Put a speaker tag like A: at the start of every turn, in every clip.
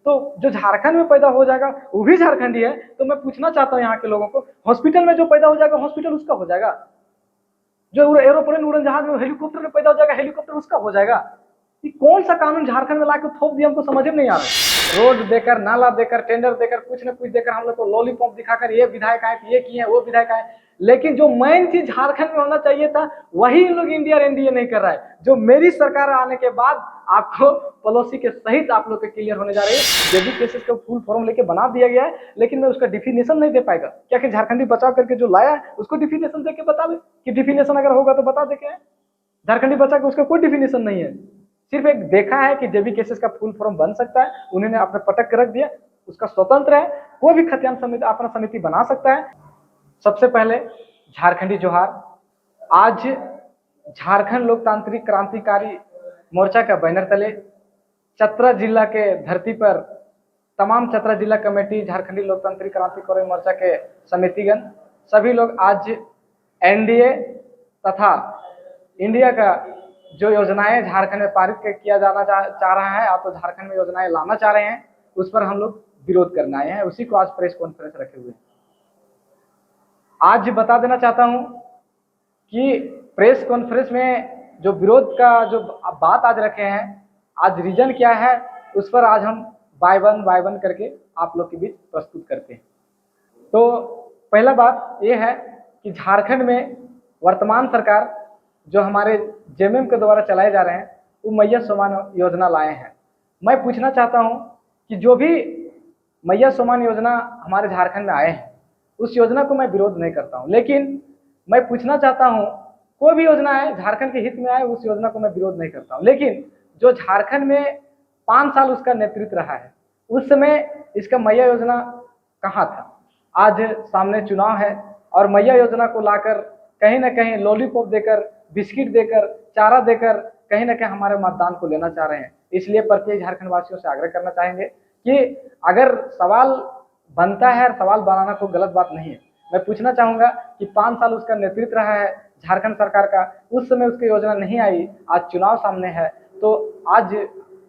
A: तो जो झारखंड में पैदा हो जाएगा वो भी झारखंडी है। तो मैं पूछना चाहता हूँ यहाँ के लोगों को, हॉस्पिटल में जो पैदा हो जाएगा हॉस्पिटल उसका हो जाएगा, जो एरोप्लेन उड़न जहाज में हेलीकॉप्टर में पैदा हो जाएगा हेलीकॉप्टर उसका हो जाएगा। ये कौन सा कानून झारखंड में लाके थोप दिया, हमको समझ में नहीं आ रहा है। रोड देकर, नाला देकर, टेंडर देकर, कुछ न कुछ देकर हम लोग को लॉलीपॉप दिखाकर ये विधायक आए, ये किए, वो विधायक आए, लेकिन जो मेन चीज झारखंड में होना चाहिए था वही इन लोग इंडिया एनडीए नहीं कर रहा है। जो मेरी सरकार आने के बाद आपको पॉलिसी के सहित आप लोग के क्लियर होने जा रही है। जेबी केसेस का फुल फॉर्म लेके बना दिया गया है, लेकिन मैं उसका डिफिनेशन नहीं दे पाएगा। क्या कि झारखंडी बचाव करके जो लाया है उसको डिफिनेशन दे के बता दे कि डिफिनेशन अगर होगा तो बता दे क्या है। झारखंडी बचा के उसका कोई डिफिनेशन नहीं है, सिर्फ एक देखा है कि जेबी केसेस का फुल फॉर्म बन सकता है, उन्होंने अपने पटक के रख दिया, उसका स्वतंत्र है, कोई भी खतियान समिति अपना समिति बना सकता है। सबसे पहले झारखंडी जोहार। आज झारखंड लोकतांत्रिक क्रांतिकारी मोर्चा का बैनर तले चतरा जिला के धरती पर तमाम चतरा जिला कमेटी, झारखंडी लोकतांत्रिक क्रांतिकारी मोर्चा के समितिगण सभी लोग आज एनडीए तथा इंडिया का जो योजनाएं झारखंड में पारित किया जाना चाह रहा है, आप तो झारखंड में योजनाएं लाना चाह रहे हैं, उस पर हम लोग विरोध करने आए हैं। उसी को आज प्रेस कॉन्फ्रेंस रखे हुए हैं। आज बता देना चाहता हूं कि प्रेस कॉन्फ्रेंस में जो विरोध का जो बात आज रखे हैं, आज रीजन क्या है, उस पर आज हम बाय वन करके आप लोग के बीच प्रस्तुत करते हैं। तो पहला बात यह है कि झारखंड में वर्तमान सरकार जो हमारे जेएमएम के द्वारा चलाए जा रहे हैं वो मैया सम्मान योजना लाए हैं। मैं पूछना चाहता हूं कि जो भी मैया सम्मान योजना हमारे झारखंड में आए हैं उस योजना को मैं विरोध नहीं करता हूं, लेकिन मैं पूछना चाहता हूं कोई भी योजना है झारखंड के हित में आए उस योजना को मैं विरोध नहीं करता हूं, लेकिन जो झारखंड में 5 साल उसका नेतृत्व रहा है उस समय इसका मैया योजना कहाँ था। आज सामने चुनाव है और मैया योजना को लाकर कहीं ना कहीं लॉलीपॉप देकर, बिस्किट देकर, चारा देकर कहीं ना कहीं हमारे मतदान को लेना चाह रहे हैं। इसलिए प्रत्येक झारखंड वासियों से आग्रह करना चाहेंगे कि अगर सवाल बनता है, सवाल बनाना कोई गलत बात नहीं है। मैं पूछना चाहूंगा कि 5 साल उसका नेतृत्व रहा है झारखंड सरकार का, उस समय उसकी योजना नहीं आई, आज चुनाव सामने है, तो आज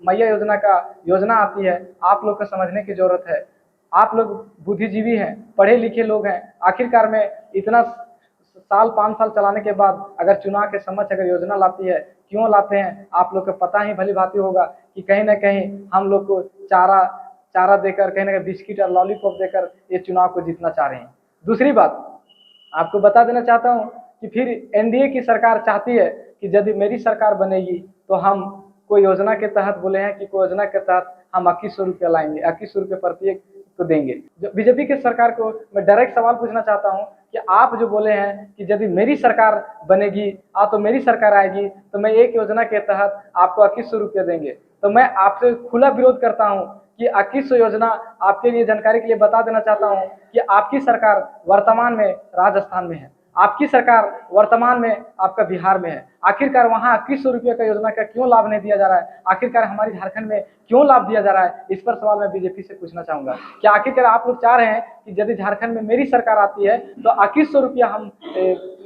A: मैया योजना का योजना आती है, आप लोग को समझने की जरूरत है। आप लोग बुद्धिजीवी हैं, पढ़े लिखे लोग हैं, आखिरकार में इतना साल 5 साल चलाने के बाद अगर चुनाव के समक्ष अगर योजना लाती है, क्यों लाते हैं आप लोग को पता ही भली भांति होगा कि कहीं ना कहीं हम लोग को चारा देकर, कहीं ना कहीं बिस्किट और लॉलीपॉप देकर ये चुनाव को जीतना चाह रहे हैं। दूसरी बात आपको बता देना चाहता हूं कि फिर एनडीए की सरकार चाहती है कि यदि मेरी सरकार बनेगी तो हम कोई योजना के तहत बोले हैं कि कोई योजना के तहत हम 2100 रुपया लाएंगे, 2100 रुपये प्रत्येक को देंगे। जो बीजेपी की सरकार को मैं डायरेक्ट सवाल पूछना चाहता हूं कि आप जो बोले हैं कि यदि मेरी सरकार बनेगी तो मेरी सरकार आएगी तो मैं एक योजना के तहत आपको 2100 रुपये देंगे, तो मैं आपसे खुला विरोध करता हूं कि 2100 योजना आपके लिए जानकारी के लिए बता देना चाहता हूं कि आपकी सरकार वर्तमान में राजस्थान में है, आपकी सरकार वर्तमान में आपका बिहार में है। आखिरकार वहां 2100 रुपये का योजना का क्यों लाभ नहीं दिया जा रहा है, आखिरकार हमारी झारखंड में क्यों लाभ दिया जा रहा है, इस पर सवाल मैं बीजेपी से पूछना चाहूंगा। क्या आखिरकार आप लोग चाह रहे हैं कि यदि झारखंड में मेरी सरकार आती है तो 2100 रुपया हम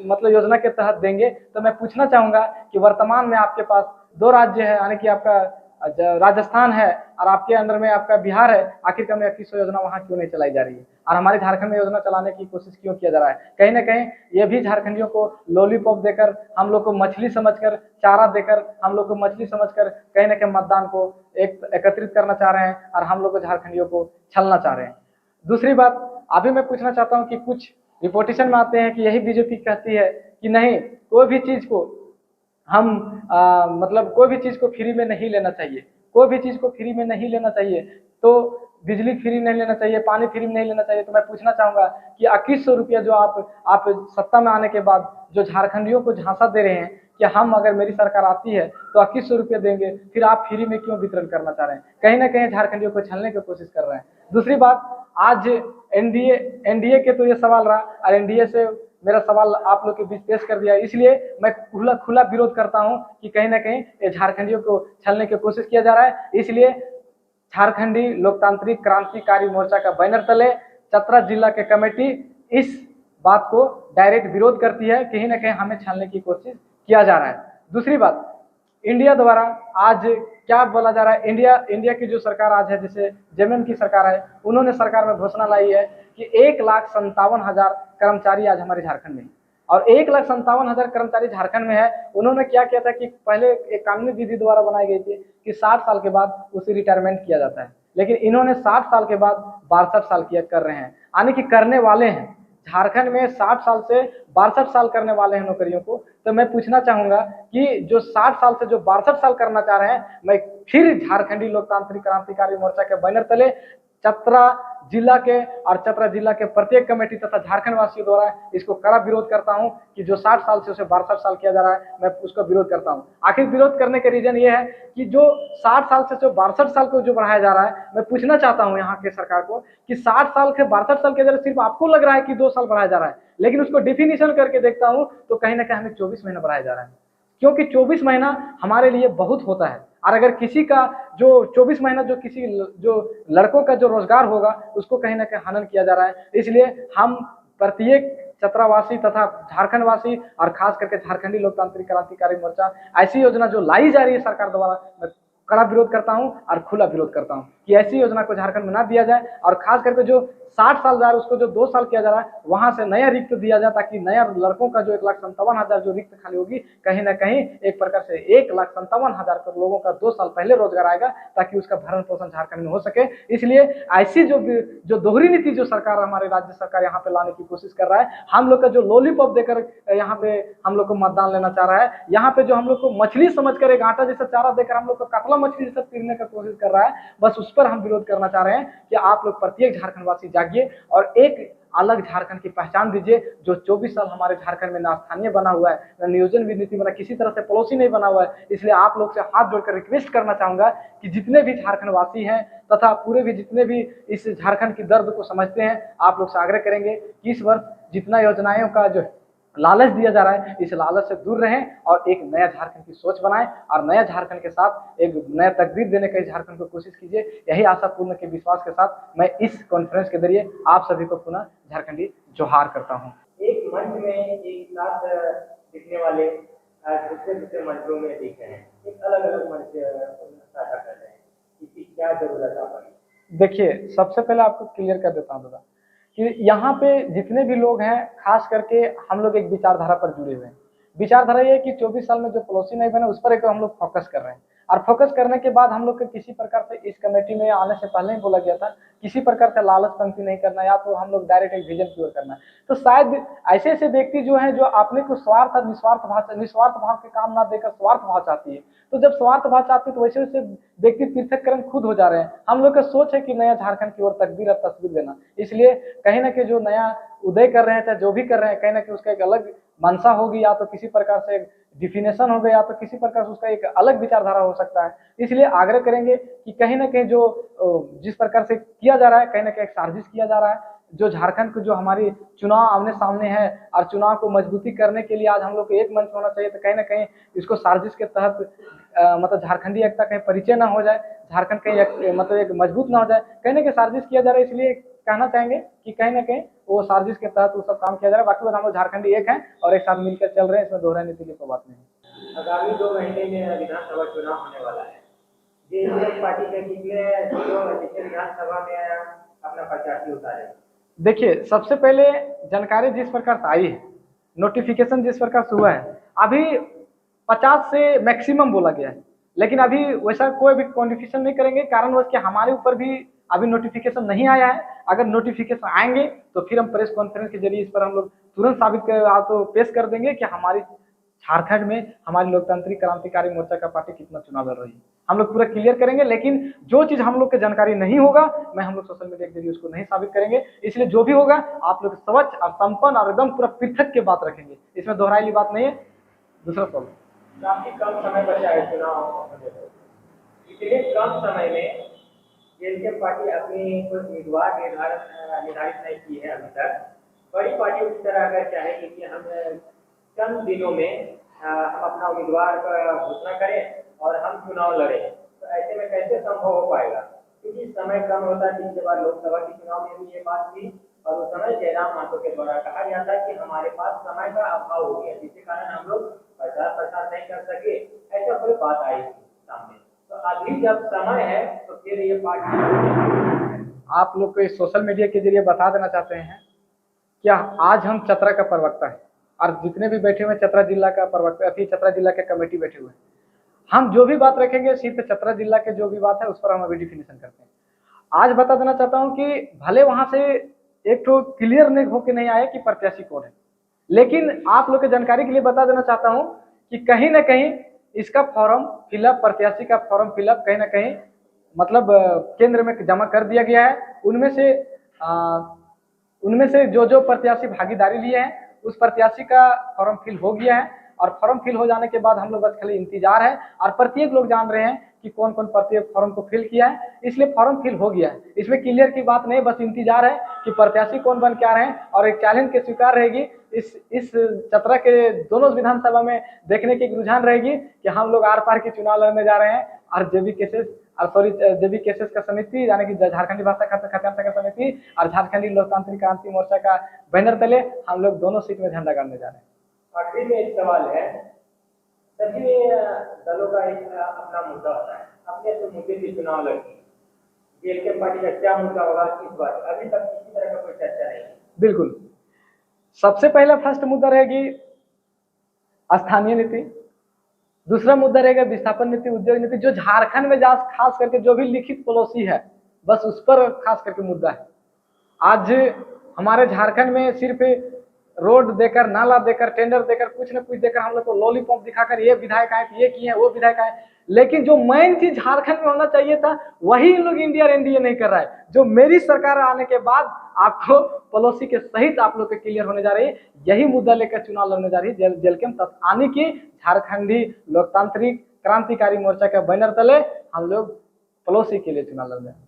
A: मतलब योजना के तहत देंगे? तो मैं पूछना चाहूंगा कि वर्तमान में आपके पास 2 राज्य है, यानी कि आपका राजस्थान है और आपके अंडर में आपका बिहार है, आखिरकार में 2100 योजना वहां क्यों नहीं चलाई जा रही है और हमारे झारखंड में योजना चलाने की कोशिश क्यों किया जा रहा है? कहीं ना कहीं ये भी झारखंडियों को लॉलीपॉप देकर, हम लोग को मछली समझकर, चारा देकर, हम लोग को मछली समझकर कहीं ना कहीं मतदान को एकत्रित करना चाह रहे हैं और हम लोग को झारखंडियों को छलना चाह रहे हैं। दूसरी बात अभी मैं पूछना चाहता हूँ कि कुछ रिपोर्टेशन में आते हैं कि यही बीजेपी कहती है कि नहीं, कोई भी चीज को हम मतलब कोई भी चीज को फ्री में नहीं लेना चाहिए, कोई भी चीज को फ्री में नहीं लेना चाहिए, तो बिजली फ्री नहीं लेना चाहिए, पानी फ्री में नहीं लेना चाहिए। तो मैं पूछना चाहूंगा कि 2100 रुपया जो आप सत्ता में आने के बाद जो झारखंडियों को झांसा दे रहे हैं कि हम अगर मेरी सरकार आती है तो 2100 रुपये देंगे, फिर आप फ्री में क्यों वितरण करना चाह रहे हैं? कहीं ना कहीं झारखंडियों को छलने की कोशिश कर रहे हैं। दूसरी बात, आज एनडीए के तो ये सवाल रहा और एनडीए से मेरा सवाल आप लोग के बीच पेश कर दिया, इसलिए मैं खुला विरोध करता हूं कि कहीं ना कहीं झारखंडियों को छलने की कोशिश किया जा रहा है। इसलिए झारखंडी लोकतांत्रिक क्रांतिकारी मोर्चा का बैनर तले चतरा जिला के कमेटी इस बात को डायरेक्ट विरोध करती है, कहीं ना कहीं हमें छलने की कोशिश किया जा रहा है। दूसरी बात, इंडिया द्वारा आज क्या बोला जा रहा है, इंडिया की जो सरकार आज है, जैसे जेएमएम की सरकार है, उन्होंने सरकार में घोषणा लाई है कि 1,57,000 कर्मचारी आज हमारे झारखंड में, और 1,57,000 कर्मचारी झारखंड में है। उन्होंने क्या किया था कि पहले एक कानूनी विधि द्वारा बनाई गई थी कि 60 साल के बाद उसे रिटायरमेंट किया जाता है, लेकिन इन्होंने 60 साल के बाद 62 साल किया कर रहे हैं, यानी कि करने वाले हैं झारखंड में 60 साल से 62 साल करने वाले हैं नौकरियों को। तो मैं पूछना चाहूंगा कि जो 60 साल से जो 62 साल करना चाह रहे हैं, मैं फिर झारखंडी लोकतांत्रिक क्रांतिकारी मोर्चा के बैनर तले चतरा जिला के और चतरा जिला के प्रत्येक कमेटी तथा झारखंड वासियों द्वारा इसको कड़ा विरोध करता हूं कि जो 60 साल से उसे 62 साल किया जा रहा है, मैं उसका विरोध करता हूं। आखिर विरोध करने के रीजन ये है कि जो 60 साल से जो 62 साल को जो बढ़ाया जा रहा है, मैं पूछना चाहता हूं यहाँ के सरकार को कि 60 साल के 62 साल के अंदर सिर्फ आपको लग रहा है कि 2 साल बढ़ाया जा रहा है, लेकिन उसको डिफिनीशन करके देखता हूं तो कहीं ना कहीं हमें 24 महीना बढ़ाया जा रहा है, क्योंकि 24 महीना हमारे लिए बहुत होता है। और अगर किसी का जो 24 महीना जो किसी जो लड़कों का जो रोजगार होगा उसको कहीं ना कहीं हनन किया जा रहा है। इसलिए हम प्रत्येक चतरावासी तथा झारखंड वासी और खास करके झारखंडी लोकतांत्रिक क्रांतिकारी मोर्चा ऐसी योजना जो लाई जा रही है सरकार द्वारा, मैं कड़ा विरोध करता हूं और खुला विरोध करता हूं कि ऐसी योजना को झारखंड में ना दिया जाए, और खास करके जो 60 साल जा रहा है उसको जो 2 साल किया जा रहा है वहां से नया रिक्त दिया जाए, ताकि नया लड़कों का जो 1,57,000 जो रिक्त खाली होगी, कहीं ना कहीं एक प्रकार से 1,57,000 लोगों का 2 साल पहले रोजगार आएगा, ताकि उसका भरण पोषण झारखंड में हो सके। इसलिए ऐसी जो दोहरी नीति जो सरकार हमारे राज्य सरकार यहाँ पे लाने की कोशिश कर रहा है, हम लोग का जो लॉलीपॉप देकर यहाँ पे हम लोग को मतदान लेना चाह रहा है, यहाँ पे जो हम लोग को मछली समझकर एक आटा जैसा चारा देकर हम लोग को कतला मछली जैसा पीने का कोशिश कर रहा है, बस उस पर हम विरोध करना चाह रहे हैं कि आप लोग प्रत्येक झारखंड वासी जागिए और एक अलग झारखंड की पहचान दीजिए। जो 24 साल हमारे झारखंड में ना स्थानीय बना हुआ है, ना नियोजन नीति बना, किसी तरह से पड़ोसी नहीं बना हुआ है। इसलिए आप लोग से हाथ जोड़कर रिक्वेस्ट करना चाहूंगा कि जितने भी झारखंड वासी हैं तथा पूरे भी जितने भी इस झारखंड की दर्द को समझते हैं, आप लोग से आग्रह करेंगे कि इस वर्ष जितना योजनाओं का जो लालच दिया जा रहा है, इस लालच से दूर रहें और एक नया झारखंड की सोच बनाएं और नया झारखंड के साथ एक नया तकदीर देने की झारखंड को कोशिश कीजिए। यही आशा पूर्ण के विश्वास के साथ मैं इस कॉन्फ्रेंस के जरिए आप सभी को पुनः झारखंडी जोहार करता हूं।
B: एक मंच में एक साथ दिखने वाले दूसरे दूसरे मंचों में दिख रहे हैं, एक अलग अलग मंच साझा कर रहे हैं, इसकी क्या जरूरत है?
A: देखिए, सबसे पहले आपको क्लियर कर देता हूँ दादा कि यहाँ पे जितने भी लोग हैं, खास करके हम लोग एक विचारधारा पर जुड़े हुए हैं। विचारधारा ये है कि 24 साल में जो पड़ोसी नहीं बने उस पर एक हम लोग फोकस कर रहे हैं, और फोकस करने के बाद हम लोग को किसी प्रकार से इस कमेटी में आने से पहले ही बोला गया था किसी प्रकार से लालच पंक्ति नहीं करना, या तो हम लोग डायरेक्ट एक विजन की ओर करना है। तो शायद ऐसे ऐसे व्यक्ति जो हैं जो अपने को स्वार्थ निस्वार्थ भाव के काम ना देकर स्वार्थ भाव चाहती है, तो जब स्वार्थ भाव चाहती है तो वैसे वैसे व्यक्ति पृथककरण खुद हो जा रहे हैं। हम लोग का सोच है कि नया झारखंड की ओर तकदीर और तस्वीर देना, इसलिए कहीं ना कहीं जो नया उदय कर रहे हैं चाहे जो भी कर रहे हैं, कहीं ना कहीं उसका एक अलग मंशा होगी, या तो किसी प्रकार से डिफिनेशन हो गया, या तो किसी प्रकार से उसका एक अलग विचारधारा हो सकता है। इसलिए आग्रह करेंगे कि कहीं ना कहीं जो जिस प्रकार से किया जा रहा है, कहीं ना कहीं एक साजिश किया जा रहा है। जो झारखंड को जो हमारी चुनाव आमने सामने है और चुनाव को मजबूती करने के लिए आज हम लोग को एक मंच होना चाहिए, तो कहीं ना कहीं इसको साजिश के तहत मतलब झारखंडी एकता कहीं परिचय ना हो जाए, झारखंड कहीं मतलब एक मजबूत ना हो जाए, कहीं ना कहीं साजिश किया जा रहा है। इसलिए कहना चाहेंगे कि कहीं ना कहीं वो साजिश के तहत वो सब काम किया जा रहा है। बाकी बात हम लोग झारखंडी एक हैं और एक साथ मिलकर चल रहे हैं, इसमें दोहराने के लिए कोई बात नहीं है।
B: आगामी 2 महीने में विधानसभा चुनाव होने वाला है, जेएमएम पार्टी के कितने विधानसभा में अपना प्रत्याशी उतारे?
A: देखिए, सबसे पहले जानकारी जिस प्रकार से आई है, नोटिफिकेशन जिस प्रकार से हुआ है, अभी 50 से मैक्सिमम बोला गया है, लेकिन अभी वैसा कोई भी क्वांटिफिकेशन नहीं करेंगे, कारण वो कि हमारे ऊपर भी अभी नोटिफिकेशन नहीं आया है। अगर नोटिफिकेशन आएंगे तो फिर हम प्रेस कॉन्फ्रेंस के जरिए इस पर हम लोग तुरंत साबित कर तो पेश कर देंगे कि हमारी झारखंड में हमारी लोकतांत्रिक क्रांतिकारी मोर्चा का पार्टी कितना चुनाव लड़ रही है, हम लोग पूरा क्लियर करेंगे। लेकिन जो चीज हम लोग की जानकारी नहीं होगा, मैं हम लोग सोशल मीडिया के जरिए उसको नहीं साबित करेंगे। इसलिए जो भी होगा आप लोग स्वच्छ और संपन्न और एकदम पूरा पृथक के बात रखेंगे, इसमें दोहराई बात नहीं है। दूसरा सवाल,
B: काफी कम समय बचा है चुनाव, इतने कम समय में जेएमएम पार्टी अपनी कोई उम्मीदवार निर्धारित नहीं की है अभी तक। बड़ी पार्टियों की तरह अगर चाहेगी कि हम चंद दिनों में हम अपना उम्मीदवार का घोषणा करें और हम चुनाव लड़ें, तो ऐसे में कैसे संभव हो पाएगा? क्योंकि समय कम होता है। पिछले बार लोकसभा के चुनाव में भी ये बात थी और उस समय जयराम माथुर के द्वारा कहा गया था कि हमारे पास समय का अभाव हो गया, जिसके कारण हम लोग प्रचार नहीं कर सके, ऐसा कोई बात आई थी सामने। तो तो अभी जब समय है तो फिर ये पार्टी
A: आप लोग को इस सोशल मीडिया के जरिए बता देना चाहते हैं कि आज हम चतरा का प्रवक्ता है और जितने भी बैठे हुए हैं चतरा जिला का प्रवक्ता, अभी चतरा जिला के कमेटी बैठे हुए हैं, हम जो भी बात रखेंगे सिर्फ चतरा जिला के जो भी बात है उस पर हम अभी डिफिनेशन करते हैं। आज बता देना चाहता हूं कि भले वहां से एक तो क्लियर नहीं होके नहीं आए कि प्रत्याशी कौन है, लेकिन आप लोग की जानकारी के लिए बता देना चाहता हूं कि कहीं ना कहीं इसका फॉर्म फिलअप, प्रत्याशी का फॉर्म फिलअप कहीं ना कहीं मतलब केंद्र में जमा कर दिया गया है। उनमें से जो प्रत्याशी भागीदारी लिए हैं उस प्रत्याशी का फॉर्म फिल हो गया है और फॉर्म फिल हो जाने के बाद हम लोग बस खाली इंतजार है और प्रत्येक लोग जान रहे हैं कि कौन कौन प्रत्येक फॉर्म को फिल किया है, इसलिए फॉर्म फिल हो गया है। इसमें क्लियर की बात नहीं, बस इंतजार है कि प्रत्याशी कौन बन के आ रहे हैं और एक चैलेंज के स्वीकार रहेगी इस चतरा के दोनों विधानसभा में देखने की रुझान रहेगी कि हम लोग आर पार के चुनाव लड़ने जा रहे हैं और जेबी केसेस का समिति यानी कि झारखंडी भाषा खत्यान का समिति और झारखंडी लोकतांत्रिक क्रांति मोर्चा का बैनर तले हम लोग दोनों सीट में झंडा गाड़ने जा रहे हैं।
B: आखिरी में एक सवाल है, सभी दलों का एक अपना मुद्दा होता है, अपने तो मुद्दे की चुनाव लड़ेंगे, जेएलके पार्टी का क्या मुद्दा होगा इस बार अभी तक किसी तरह का कोई चर्चा नहीं। बिल्कुल,
A: सबसे पहला फर्स्ट मुद्दा रहेगी स्थानीय नीति, दूसरा मुद्दा रहेगा विस्थापन नीति, उद्योग नीति, जो झारखंड में खास करके जो भी लिखित पॉलिसी है बस उस पर खास करके मुद्दा है। आज हमारे झारखंड में सिर्फ रोड देकर, नाला देकर, टेंडर देकर, कुछ न कुछ देकर हम लोग को लॉलीपॉप दिखाकर ये विधायक आए, ये किए हैं, वो विधायक आए, लेकिन जो मेन चीज झारखंड में होना चाहिए था वही इन लोग इंडिया एनडीए नहीं कर रहा है। जो मेरी सरकार आने के बाद आपको पॉलिसी के सहित आप लोग के क्लियर होने जा रही है, यही मुद्दा लेकर चुनाव लड़ने जा रही है जेलकेम आने की झारखंडी लोकतांत्रिक क्रांतिकारी मोर्चा के बैनर तले हम लोग पॉलिसी के लिए चुनाव लड़ रहे हैं।